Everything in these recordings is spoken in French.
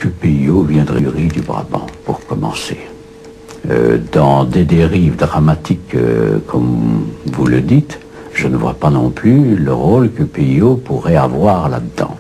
que PIO viendrait du Brabant, pour commencer. Dans des dérives dramatiques, comme vous le dites, je ne vois pas non plus le rôle que PIO pourrait avoir là-dedans.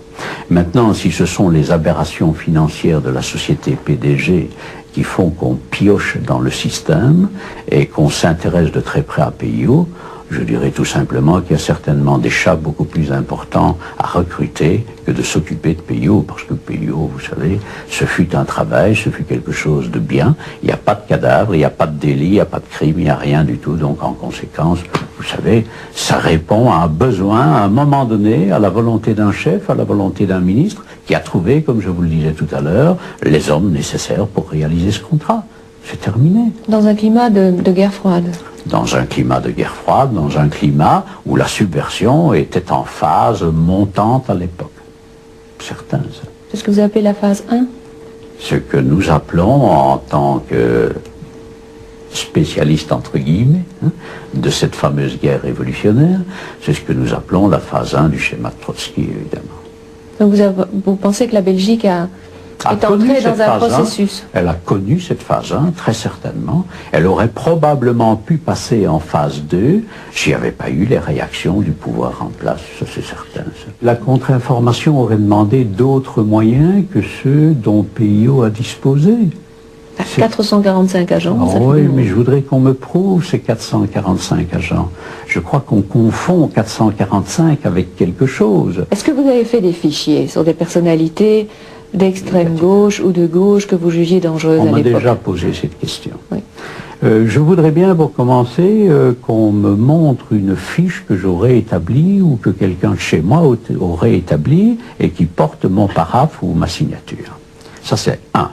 Maintenant, si ce sont les aberrations financières de la société PDG qui font qu'on pioche dans le système et qu'on s'intéresse de très près à PIO, je dirais tout simplement qu'il y a certainement des chats beaucoup plus importants à recruter que de s'occuper de PIO, parce que PIO, vous savez, ce fut un travail, ce fut quelque chose de bien. Il n'y a pas de cadavre, il n'y a pas de délit, il n'y a pas de crime, il n'y a rien du tout. Donc en conséquence, vous savez, ça répond à un besoin, à un moment donné, à la volonté d'un chef, à la volonté d'un ministre, qui a trouvé, comme je vous le disais tout à l'heure, les hommes nécessaires pour réaliser ce contrat. C'est terminé. Dans un climat de guerre froide. Dans un climat de guerre froide, dans un climat où la subversion était en phase montante à l'époque. Certain, ça. C'est ce que vous appelez la phase 1 ? Ce que nous appelons, en tant que spécialistes, entre guillemets, de cette fameuse guerre révolutionnaire, c'est ce que nous appelons la phase 1 du schéma de Trotsky, évidemment. Donc vous pensez que la Belgique est entrée dans un processus. Elle a connu cette phase 1, très certainement. Elle aurait probablement pu passer en phase 2 s'il n'y avait pas eu les réactions du pouvoir en place, ça c'est certain. Ça. La contre-information aurait demandé d'autres moyens que ceux dont PIO a disposé. 445 agents. Oui, mais je voudrais qu'on me prouve ces 445 agents. Je crois qu'on confond 445 avec quelque chose. Est-ce que vous avez fait des fichiers sur des personnalités d'extrême gauche ou de gauche que vous jugiez dangereuses à l'époque? On m'a déjà posé cette question. Oui. Je voudrais bien, pour commencer, qu'on me montre une fiche que j'aurais établie ou que quelqu'un de chez moi aurait établie et qui porte mon paraphe ou ma signature. Ça, c'est un.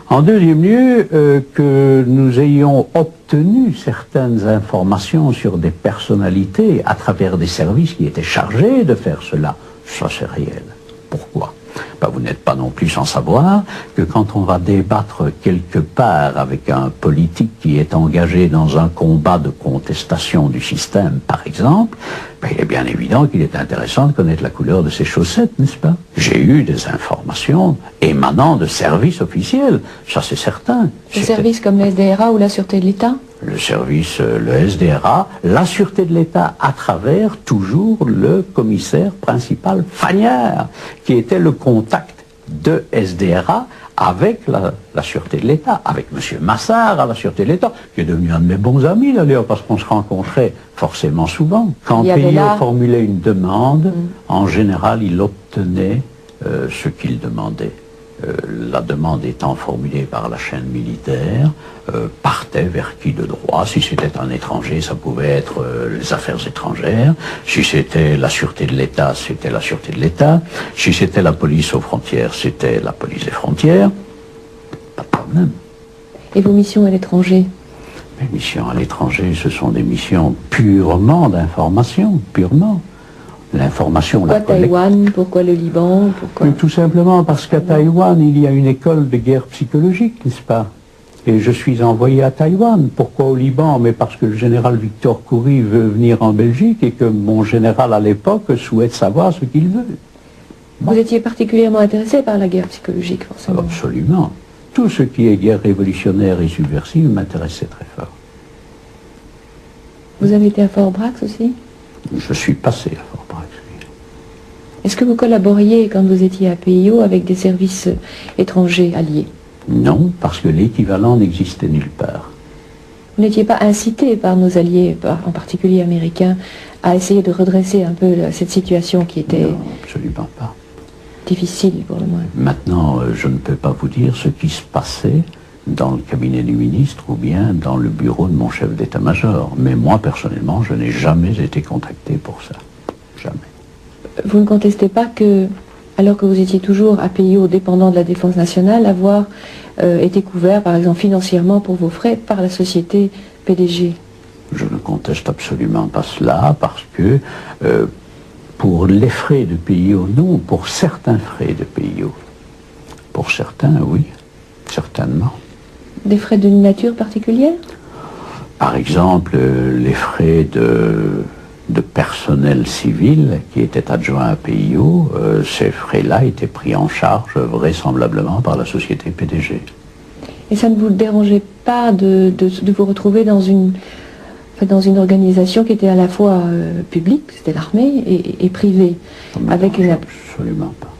En deuxième lieu, que nous ayons obtenu certaines informations sur des personnalités à travers des services qui étaient chargés de faire cela. Ça, c'est réel. Pourquoi ? Ben, vous n'êtes pas non plus sans savoir que quand on va débattre quelque part avec un politique qui est engagé dans un combat de contestation du système, par exemple, ben, il est bien évident qu'il est intéressant de connaître la couleur de ses chaussettes, n'est-ce pas? J'ai eu des informations émanant de services officiels, ça c'est certain. Des services comme le SDRA ou la Sûreté de l'État? Le service, le SDRA, la Sûreté de l'État à travers toujours le commissaire principal Fagnard, qui était le contact de SDRA avec la Sûreté de l'État, avec M. Massard à la Sûreté de l'État, qui est devenu un de mes bons amis d'ailleurs, parce qu'on se rencontrait forcément souvent. Quand PIO formulait une demande, en général, il obtenait ce qu'il demandait. La demande étant formulée par la chaîne militaire, partait vers qui de droit. Si c'était un étranger, ça pouvait être les affaires étrangères. Si c'était la Sûreté de l'État, c'était la Sûreté de l'État. Si c'était la police aux frontières, c'était la police des frontières. Pas de problème. Et vos missions à l'étranger? Mes missions à l'étranger, ce sont des missions purement d'information, purement. L'information, pourquoi Taïwan? Pourquoi le Liban? Pourquoi... Tout simplement parce qu'à Taïwan, il y a une école de guerre psychologique, n'est-ce pas? Et je suis envoyé à Taïwan. Pourquoi au Liban? Mais parce que le général Victor Coury veut venir en Belgique et que mon général à l'époque souhaite savoir ce qu'il veut. Bon. Vous étiez particulièrement intéressé par la guerre psychologique, forcément? Absolument. Tout ce qui est guerre révolutionnaire et subversive m'intéressait très fort. Vous avez été à Fort-Brax aussi? Je suis passé à Fort-Brax. Est-ce que vous collaboriez, quand vous étiez à PIO, avec des services étrangers alliés? Non, parce que l'équivalent n'existait nulle part. Vous n'étiez pas incité par nos alliés, en particulier américains, à essayer de redresser un peu cette situation qui était... Non, absolument pas. Difficile, pour le moins. Maintenant, je ne peux pas vous dire ce qui se passait dans le cabinet du ministre ou bien dans le bureau de mon chef d'état-major. Mais moi, personnellement, je n'ai jamais été contacté pour ça. Jamais. Vous ne contestez pas que, alors que vous étiez toujours à PIO dépendant de la Défense nationale, avoir été couvert, par exemple, financièrement pour vos frais par la société PDG? Je ne conteste absolument pas cela, parce que pour les frais de PIO, non, pour certains frais de PIO. Pour certains, oui, certainement. Des frais d'une nature particulière? Par exemple, les frais de personnel civil qui était adjoint à PIO, ces frais-là étaient pris en charge vraisemblablement par la société PDG. Et ça ne vous dérangeait pas de vous retrouver dans une organisation qui était à la fois publique, c'était l'armée, et privée, avec une... Absolument pas.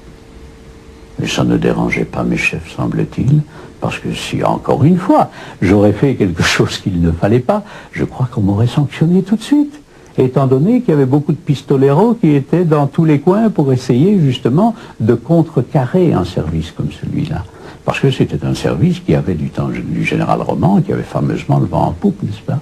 Et ça ne dérangeait pas mes chefs, semble-t-il, parce que si, encore une fois, j'aurais fait quelque chose qu'il ne fallait pas, je crois qu'on m'aurait sanctionné tout de suite, étant donné qu'il y avait beaucoup de pistoleros qui étaient dans tous les coins pour essayer justement de contrecarrer un service comme celui-là. Parce que c'était un service qui avait du temps du général Roman, qui avait fameusement le vent en poupe, n'est-ce pas ?